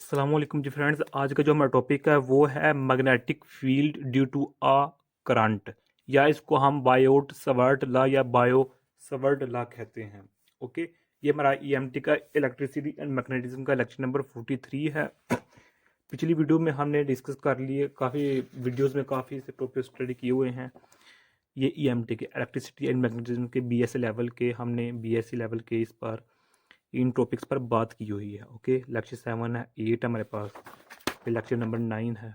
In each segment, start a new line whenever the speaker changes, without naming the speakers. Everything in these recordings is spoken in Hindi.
अस्सलाम वालेकुम जी फ्रेंड्स। आज का जो हमारा टॉपिक है वो है magnetic field due to a current, या इसको हम बायोट सवर्ट लॉ या बायो सवर्ट लॉ कहते हैं। ओके, ये हमारा ईएमटी का इलेक्ट्रिसिटी एंड मैग्नेटिज्म का लेक्चर नंबर 43 है। पिछली वीडियो में हमने डिस्कस कर लिए, काफ़ी वीडियोस में काफ़ी से टॉपिक स्टडी किए हुए हैं। ये ईएमटी के इलेक्ट्रिसिटी एंड मैग्नेटिज्म के बीएससी लेवल के, हमने बीएससी लेवल के इस पर इन टॉपिक्स पर बात की हुई है। ओके, लेक्चर 7 है, 8 है हमारे पास, फिर लेक्चर नंबर 9 है।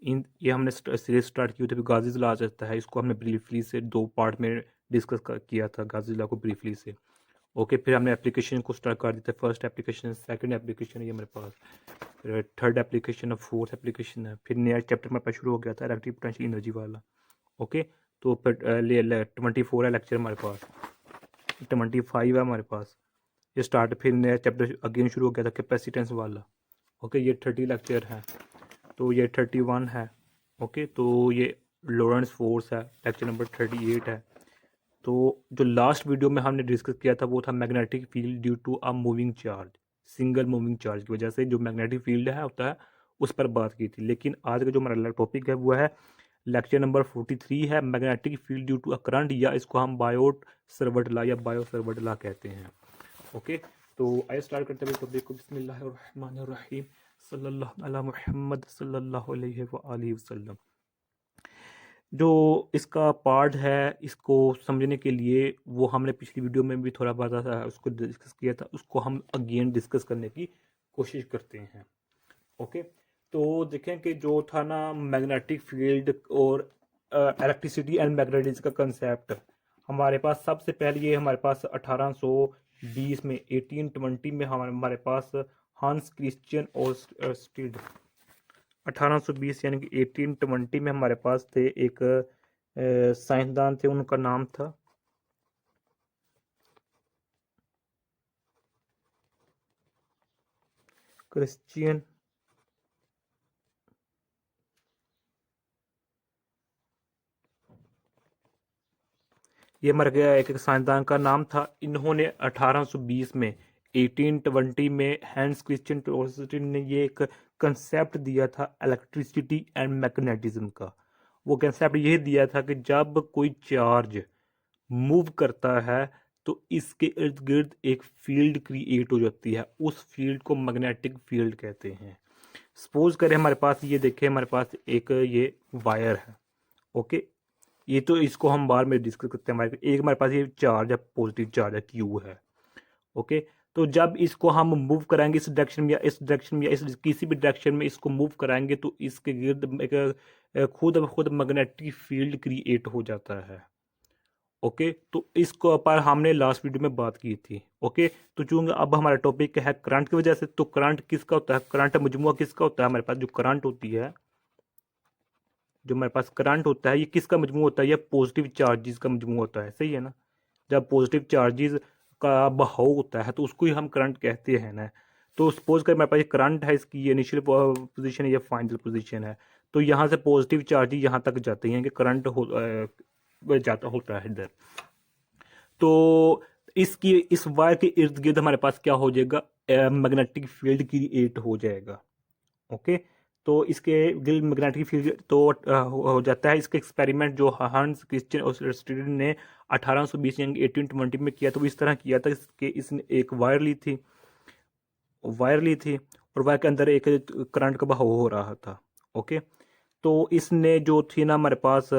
इन ये हमने सीरीज स्टार्ट की हुई थी। गाजीज लॉ आता है, इसको हमने ब्रीफली से 2 पार्ट में डिस्कस किया था, गाजीज लॉ को ब्रीफली से। ओके, फिर हमने एप्लीकेशन को स्टार्ट कर दिया था। फर्स्ट एप्लीकेशन, सेकंड एप्लीकेशन, ये हमारे पास, फिर थर्ड एप्लीकेशन और फोर्थ एप्लीकेशन है। फिर नया चैप्टर हमारे पास शुरू हो गया था, इलेक्ट्रिक पोटेंशियल एनर्जी वाला। ओके, तो फिर 24 है लेक्चर हमारे पास, 25 है हमारे पास, ये स्टार्ट। फिर नया चैप्टर अगेन शुरू हो गया था, कैपेसिटेंस वाला। ओके, ये 30 लेक्चर है, तो ये 31 है। ओके, तो ये लॉरेंट्ज फोर्स है, लेक्चर नंबर 38 है। तो जो लास्ट वीडियो में हमने डिस्कस किया था वो था magnetic field due to a moving charge, single moving charge की वजह से जो मैग्नेटिक फील्ड है होता है, उस पर बात की थी। लेकिन आज का जो हमारा टॉपिक है वो है लेक्चर नंबर 43 है, magnetic field due to a current, या इसको हम बायोट सर्वट लॉ या बायो सर्वट लॉ कहते हैं। ओके, तो आइए स्टार्ट करते हैं टॉपिक को। बिस्मिल्लाहिर्रहमानिर्रहीम, सल्लल्लाहु अला मुहम्मद सल्लल्लाहु अलैहि व आलिहि वसल्लम। जो इसका पार्ट है, इसको समझने के लिए वो हमने पिछली वीडियो में भी थोड़ा बहुत उसको डिस्कस किया था, उसको हम अगेन डिस्कस करने की कोशिश करते हैं। ओके, तो देखें कि जो था ना मैग्नेटिक फील्ड और इलेक्ट्रिसिटी एंड मैग्नेटिज्म का कंसेप्ट, हमारे पास सबसे पहले ये हमारे पास 1820 में, 1820 में हमारे पास हांस क्रिश्चियन ओर्स्टेड, 1820 यानी कि 1820 में हमारे पास थे एक साइंसदान थे, उनका नाम था क्रिश्चियन, ये मर गया, एक साइंसदान का नाम था। इन्होंने 1820 में, 1820 में हैंस क्रिश्चियन टोर्स्टेन ने ये एक कंसेप्ट दिया था इलेक्ट्रिसिटी एंड मैग्नेटिज्म का। वो कंसेप्ट ये दिया था कि जब कोई चार्ज मूव करता है तो इसके इर्द गिर्द एक फील्ड क्रिएट हो जाती है, उस फील्ड को मैग्नेटिक फील्ड कहते हैं। सपोज करें हमारे पास, ये देखें हमारे पास एक ये वायर है। ओके, ये तो इसको हम बाद में डिस्कस करते हैं। हमारे पास ये चार्ज है, पॉजिटिव चार्ज है, क्यू है। ओके, तो जब इसको हम मूव कराएंगे इस डायरेक्शन में या इस डायरेक्शन में या इस किसी भी डायरेक्शन में इसको मूव कराएंगे तो इसके गिर्द एक खुद ब खुद मैग्नेटिक फील्ड क्रिएट हो जाता है। ओके, तो इसको पर हमने लास्ट वीडियो में बात की थी। ओके, तो चूंकि अब हमारा टॉपिक है करंट की वजह से, तो करंट किसका होता है, करंट मजमुआ किसका होता है, हमारे पास जो करंट होती है, जो हमारे पास करंट होता है, ये किसका मजमू होता है, ये पॉजिटिव चार्जेस का मजमू होता है। सही है ना, जब पॉजिटिव चार्जेस का बहाव होता है तो उसको ही हम करंट कहते हैं ना। तो सपोज कर मेरे पास ये करंट है, इसकी ये इनिशियल पोजीशन है, ये फाइनल पोजीशन है। तो यहाँ से पॉजिटिव चार्जेस यहाँ तक जाते हैं कि करंट जाता होता है इधर। तो इसकी इस वायर के इर्द गिर्द हमारे पास क्या हो जाएगा, मैग्नेटिक फील्ड क्रिएट हो जाएगा। ओके, तो इसके गिल मैग्नेटिक फील्ड तो हो जाता है। इसका एक्सपेरिमेंट जो हांस क्रिश्चियन ओर्स्टेड ने 1820 यानी 1820 में किया, तो इस तरह किया था कि इसने एक वायर ली थी और वायर के अंदर एक करंट का बहाव हो रहा था। ओके, तो इसने जो थी ना हमारे पास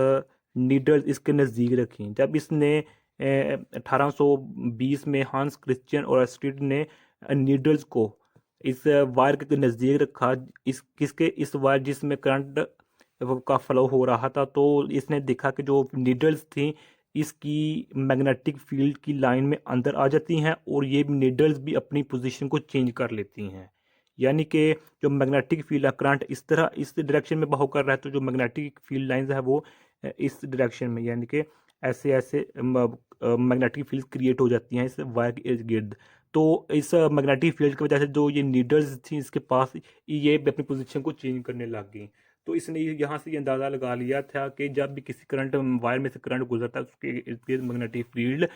नीडल इसके नज़दीक रखी। जब इसने 1820 में हांस क्रिश्चियन ओर्स्टेड ने नीडल्स को इस वायर के नज़दीक रखा, इस वायर जिसमें करंट का फ्लो हो रहा था, तो इसने देखा कि जो नीडल्स थी इसकी मैग्नेटिक फील्ड की लाइन में अंदर आ जाती हैं और ये नीडल्स भी अपनी पोजीशन को चेंज कर लेती हैं। यानी कि जो मैग्नेटिक फील्ड है, करंट इस तरह इस डायरेक्शन में बहाव कर रहा है, तो जो मैग्नेटिक फील्ड लाइंस है वो इस डायरेक्शन में, यानी कि ऐसे ऐसे मैग्नेटिक फील्ड क्रिएट हो जाती हैं इस वायर के इर्द गिर्द। तो इस मैग्नेटिक फील्ड की वजह से जो ये नीडल्स थी इसके पास, ये भी अपनी पोजीशन को चेंज करने लग गई। तो इसने यहाँ से ये अंदाज़ा लगा लिया था कि जब भी किसी करंट वायर में से करंट गुजरता है उसके इर्द गिर्द मैग्नेटिक फील्ड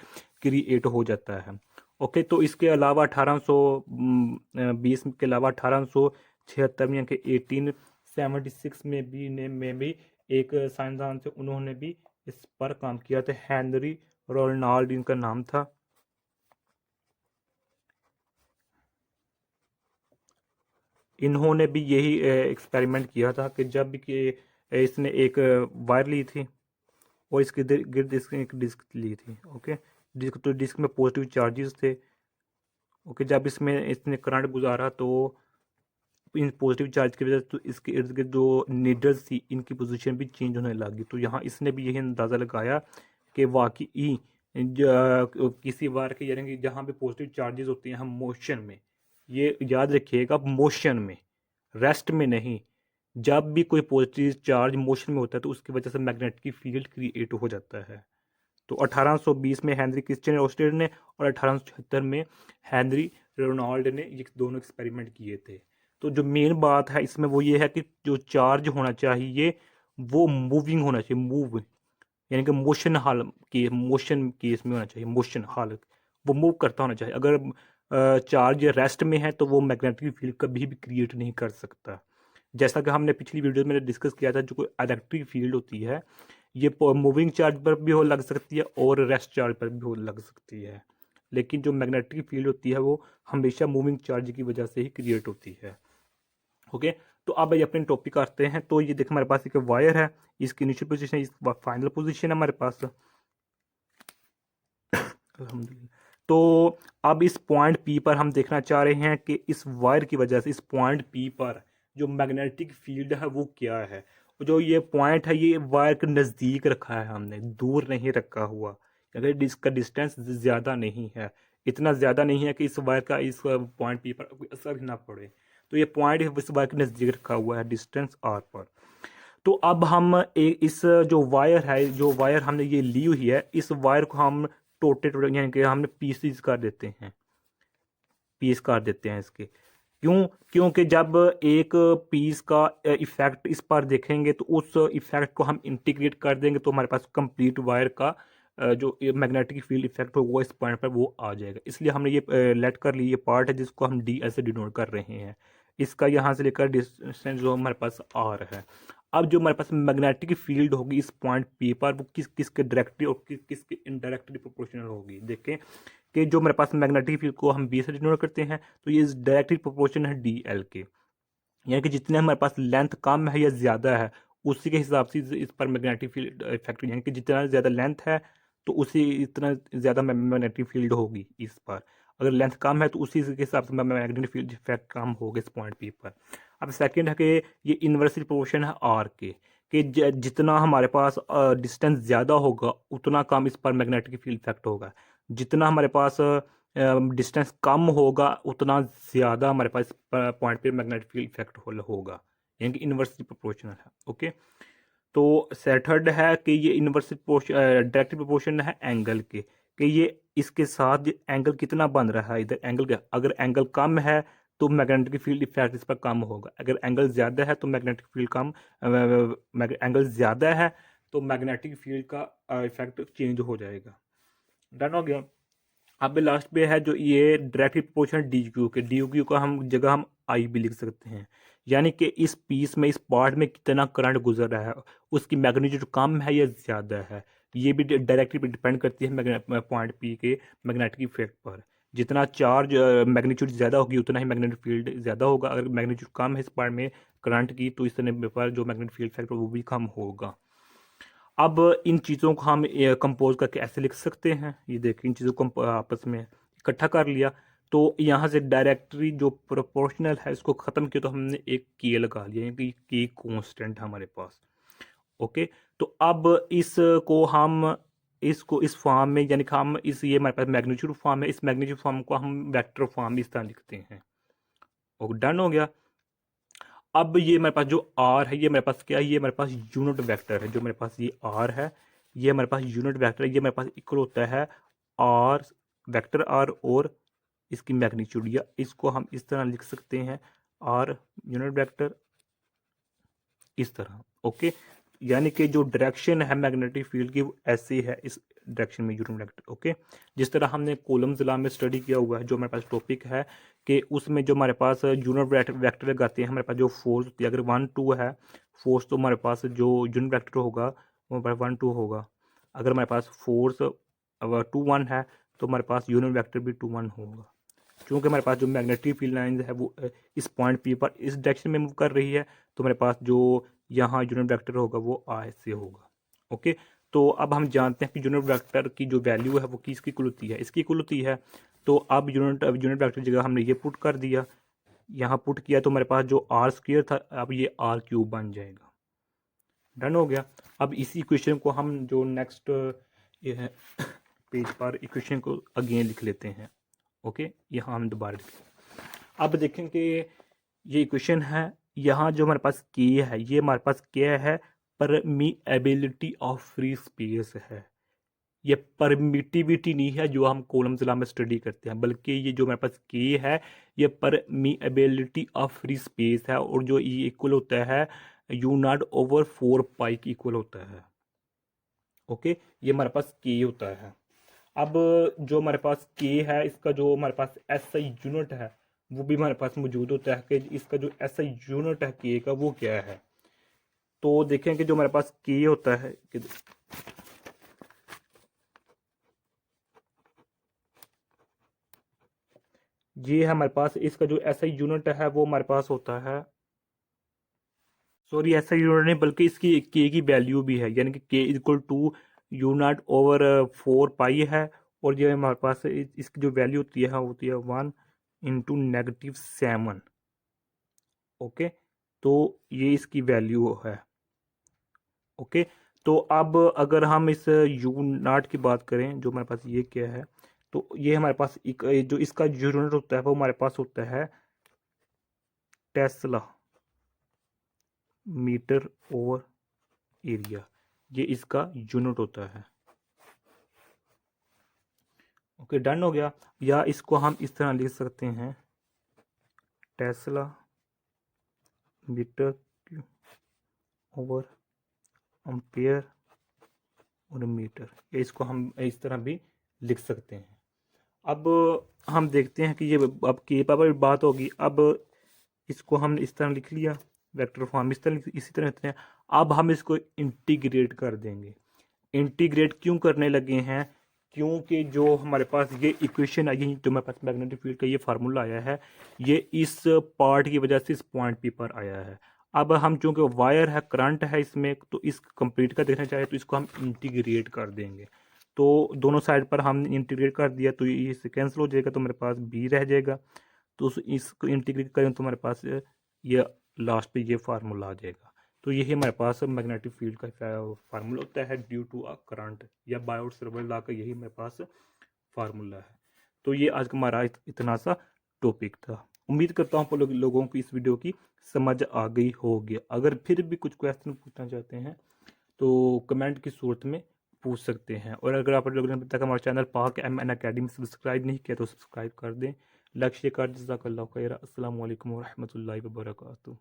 क्रिएट हो जाता है। ओके, तो इसके अलावा 1820 के अलावा 1876 में यानी कि 1876 में भी एक साइंसदान थे, उन्होंने भी इस पर काम किया था। हेनरी रोनाल्ड इनका नाम था। इन्होंने भी यही एक्सपेरिमेंट किया था कि जब भी कि इसने एक वायर ली थी और इसके गिर्द इसने एक डिस्क ली थी। ओके, डिस्क, तो डिस्क में पॉजिटिव चार्जेस थे। ओके, जब इसमें इसने करंट गुजारा तो इन पॉजिटिव चार्ज की वजह से तो इसके इर्द गिर्द जो नीडल्स थी इनकी पोजीशन भी चेंज होने लगी। तो यहाँ इसने भी यही अंदाज़ा लगाया कि वाकई किसी वायर के यानी कि जहाँ भी पॉजिटिव चार्जेस होते हैं हम मोशन में, ये याद रखिएगा, मोशन में, रेस्ट में नहीं। जब भी कोई पॉजिटिव चार्ज मोशन में होता है तो उसकी वजह से मैग्नेटिक फील्ड क्रिएट हो जाता है। तो 1820 में हेनरी क्रिश्चियन ओस्टेड ने और 1876 में हेनरी रोनाल्ड ने ये दोनों एक्सपेरिमेंट किए थे। तो जो मेन बात है इसमें वो ये है कि जो चार्ज होना चाहिए वो मूविंग होना चाहिए, मूव, यानी कि मोशन केस में होना चाहिए, मोशन हालत, वो मूव करता होना चाहिए। अगर चार्ज रेस्ट में है तो वो मैग्नेटिक फील्ड कभी भी क्रिएट नहीं कर सकता। जैसा कि हमने पिछली वीडियो में डिस्कस किया था, जो कोई इलेक्ट्रिक फील्ड होती है ये मूविंग चार्ज पर भी हो लग सकती है और रेस्ट चार्ज पर भी हो लग सकती है, लेकिन जो मैग्नेटिक फील्ड होती है वो हमेशा मूविंग चार्ज की वजह से ही क्रिएट होती है। ओके, तो अब ये अपने टॉपिक आते हैं। तो ये देखो हमारे पास एक वायर है, इसकी इनिशियल पोजीशन, इस फाइनल पोजीशन है हमारे पास। अल्हम्दुलिल्लाह। तो अब इस पॉइंट पी पर हम देखना चाह रहे हैं कि इस वायर की वजह से इस पॉइंट पी पर जो मैग्नेटिक फील्ड है वो क्या है। जो ये पॉइंट है ये वायर के नज़दीक रखा है हमने, दूर नहीं रखा हुआ, अगर इसका डिस्टेंस ज़्यादा नहीं है, इतना ज़्यादा नहीं है कि इस वायर का इस पॉइंट पी पर कोई असर ना पड़े। तो ये पॉइंट इस वायर के नज़दीक रखा हुआ है डिस्टेंस आर पर। तो अब हम इस जो वायर है, जो वायर हमने ये ली हुई है, इस वायर को हम टोटे टोटे यानी कि हमने पीसीज कर देते हैं, पीस कर देते हैं इसके। क्यों? क्योंकि जब एक पीस का इफेक्ट इस पर देखेंगे तो उस इफेक्ट को हम इंटीग्रेट कर देंगे तो हमारे पास कंप्लीट वायर का जो मैग्नेटिक फील्ड इफेक्ट होगा इस पॉइंट पर वो आ जाएगा। इसलिए हमने ये लेट कर ली, ये पार्ट है जिसको हम डी ऐसे डिनोट कर रहे हैं। इसका यहाँ से लेकर डिस्टेंस जो हमारे पास आर है। अब जो हमारे पास मैग्नेटिक फील्ड होगी इस पॉइंट पी पर वो किसके डायरेक्टली और किसके इनडायरेक्टली प्रोपोर्शनल होगी। देखें कि जो मेरे पास मैग्नेटिक फील्ड को हम बी से डिनोट करते हैं तो ये डायरेक्टली प्रोपोर्शन है डी एल के, यानी कि जितने हमारे पास लेंथ कम है या ज़्यादा है उसी के हिसाब से इस पर मैग्नेटिक फील्ड इफेक्ट, यानी कि जितना ज़्यादा लेंथ है तो उसी इतना ज़्यादा मैग्नेटिक फील्ड होगी इस पर। अगर लेंथ कम है तो उसी के हिसाब से मैग्नेटिक फील्ड इफेक्ट कम होगा इस पॉइंट पी पर। अब सेकंड है कि ये इन्वर्सली प्रोपोर्शन है आर के, कि जितना हमारे पास डिस्टेंस ज़्यादा होगा उतना कम इस पर मैग्नेटिक फील्ड इफेक्ट होगा, जितना हमारे पास डिस्टेंस कम होगा उतना ज़्यादा हमारे पास पॉइंट पे मैग्नेटिक फील्ड इफेक्ट होगा, यानी कि इन्वर्सली प्रोपोर्शनल है। ओके, तो थर्ड है कि ये इन्वर्सली डायरेक्टली प्रोपोर्शनल है एंगल के, कि ये इसके साथ एंगल कितना बन रहा है, इधर एंगल का अगर एंगल कम है तो मैग्नेटिक फील्ड इफेक्ट इस पर कम होगा, अगर एंगल ज़्यादा है तो मैग्नेटिक फील्ड कम, एंगल ज़्यादा है तो मैग्नेटिक फील्ड का इफेक्ट चेंज हो जाएगा। डन हो गया। अब लास्ट पे है जो ये डायरेक्टली प्रोपोर्शनल डी क्यू के, डी क्यू का हम जगह हम आई भी लिख सकते हैं, यानी कि इस पीस में इस पार्ट में कितना करंट गुजर रहा है, उसकी मैग्नीट्यूड कम है या ज़्यादा है, ये भी डायरेक्टली डिपेंड करती है पॉइंट पी के मैग्नेटिक इफेक्ट पर। जितना चार्ज मैग्नीट्यूड ज़्यादा होगी उतना ही मैग्नेटिक फील्ड ज़्यादा होगा, अगर मैग्नीट्यूड कम है इस पार्ट में करंट की तो इस तरह पर जो मैग्नेटिक फील्ड इफेक्ट वो भी कम होगा। अब इन चीज़ों को हम कंपोज करके ऐसे लिख सकते हैं, ये देखिए इन चीज़ों को हम आपस में इकट्ठा कर लिया तो यहाँ से डायरेक्टरी जो प्रोपोर्शनल है इसको ख़त्म किया तो हमने एक के लगा लिया, यानी कि के कांस्टेंट हमारे पास। ओके, तो अब इसको हम इसको इस फॉर्म में, यानी कि हम इस ये हमारे पास मैग्नीट्यूड फॉर्म है, इस मैग्नीट्यूड फॉर्म को हम वेक्टर फॉर्म में इस तरह लिखते हैं। और डन हो गया। अब ये मेरे पास जो आर है ये मेरे पास क्या है, ये मेरे पास यूनिट वेक्टर है, जो मेरे पास ये आर है ये मेरे पास यूनिट वेक्टर है, ये मेरे पास इक्वल होता है आर, वेक्टर आर और इसकी मैग्नीट्यूड, या इसको हम इस तरह लिख सकते हैं आर यूनिट वेक्टर इस तरह। ओके, यानी कि जो डायरेक्शन है मैग्नेटिक फील्ड की वो ऐसी है, इस डायरेक्शन में यूनिट वेक्टर। ओके, जिस तरह हमने कॉलम्स लॉ में स्टडी किया हुआ है, जो हमारे पास टॉपिक है कि उसमें जो हमारे पास यूनिट वेक्टर लगाते हैं, हमारे पास जो फोर्स होती है, अगर 1 2 है फोर्स, तो हमारे पास जो यूनिट वेक्टर होगा वो हमारे पास 1 2 होगा। अगर हमारे पास फोर्स 2 1 है तो हमारे पास यूनिट वेक्टर भी 2 1 होगा। क्योंकि हमारे पास जो मैग्नेटिक फील्ड लाइन है वो इस पॉइंट पी पर इस डायरेक्शन में मूव कर रही है, तो हमारे पास जो यहाँ यूनिट वेक्टर होगा वो आई से होगा। ओके, तो अब हम जानते हैं कि यूनिट वेक्टर की जो वैल्यू है वो किसकी इक्वल होती है, इसकी इक्वल होती है। तो अब यूनिट वेक्टर जगह हमने ये पुट कर दिया, यहाँ पुट किया, तो हमारे पास जो आर स्क्वायर था अब ये आर क्यूब बन जाएगा। डन हो गया। अब इसी इक्वेशन को हम जो नेक्स्ट पेज पर इक्वेशन को अगेन लिख लेते हैं। ओके, यहाँ हम दोबारा लिखें। अब देखें कि ये इक्वेशन है, यहाँ जो हमारे पास के है, ये हमारे पास क्या है, परमीएबिलिटी ऑफ फ्री स्पेस है। ये परमिटिविटी नहीं है जो हम कॉलम्स लॉ में स्टडी करते हैं, बल्कि ये जो हमारे पास के है ये परमीएबिलिटी ऑफ फ्री स्पेस है, और जो ये इक्वल होता है यू नॉट ओवर 4 पाई की इक्वल होता है। ओके, ये हमारे पास के होता है। अब जो हमारे पास के है, इसका जो हमारे पास एस आई यूनिट है वो भी हमारे पास मौजूद होता है कि इसका जो एस आई यूनिट है के का वो क्या है। तो देखें कि जो हमारे पास के होता है कि ये है हमारे पास, इसका जो एस आई यूनिट है वो हमारे पास होता है, सॉरी एस आई यूनिट नहीं बल्कि इसकी के की वैल्यू भी है, यानी कि k equal to mu naught over 4 pi है, और ये हमारे पास इसकी जो वैल्यू होती है 1 इंटू -7। ओके, तो ये इसकी वैल्यू है। ओके, तो अब अगर हम इस यू नॉट की बात करें, जो हमारे पास ये क्या है, तो ये हमारे पास जो इसका यूनिट होता है वो हमारे पास होता है टेस्ला मीटर ओवर एरिया, ये इसका यूनिट होता है। ओके, डन हो गया। या इसको हम इस तरह लिख सकते हैं, टेस्ला मीटर ओवर एम्पियर और मीटर, या इसको हम इस तरह भी लिख सकते हैं। अब हम देखते हैं कि ये अब के पावर बात होगी। अब इसको हम इस तरह लिख लिया, वेक्टर फॉर्म इसी तरह लिखते हैं। अब हम इसको इंटीग्रेट कर देंगे। इंटीग्रेट क्यों करने लगे हैं, क्योंकि जो हमारे पास ये इक्वेशन आई है, जो हमारे पास मैग्नेटिक फील्ड का ये फार्मूला आया है, ये इस पार्ट की वजह से इस पॉइंट पी पर आया है। अब हम चूंकि वायर है, करंट है इसमें, तो इस कंप्लीट का देखना चाहे तो इसको हम इंटीग्रेट कर देंगे। तो दोनों साइड पर हम इंटीग्रेट कर दिया तो ये इससे कैंसिल हो जाएगा, तो हमारे पास बी रह जाएगा। तो इसको इंटीग्रेट करें तो हमारे पास ये लास्ट पे ये फार्मूला आ जाएगा। तो यही हमारे पास मैग्नेटिक फील्ड का फार्मूला होता है ड्यू टू अ करंट, या बायोट-सावर्ट लॉ का यही हमारे पास फार्मूला है। तो ये आज का हमारा इतना सा टॉपिक था। उम्मीद करता हूँ आप लोगों को इस वीडियो की समझ आ गई होगी। अगर फिर भी कुछ क्वेश्चन पूछना चाहते हैं तो कमेंट की सूरत में पूछ सकते हैं। और अगर आप लोगों ने अभी तक हमारा चैनल पाक एम एन अकेडमी सब्सक्राइब नहीं किया तो सब्सक्राइब कर दें। लक्ष्य कर जज़ाकल्लाहु खैर। अस्सलामु अलैकुम व रहमतुल्लाहि व बरकातुहू।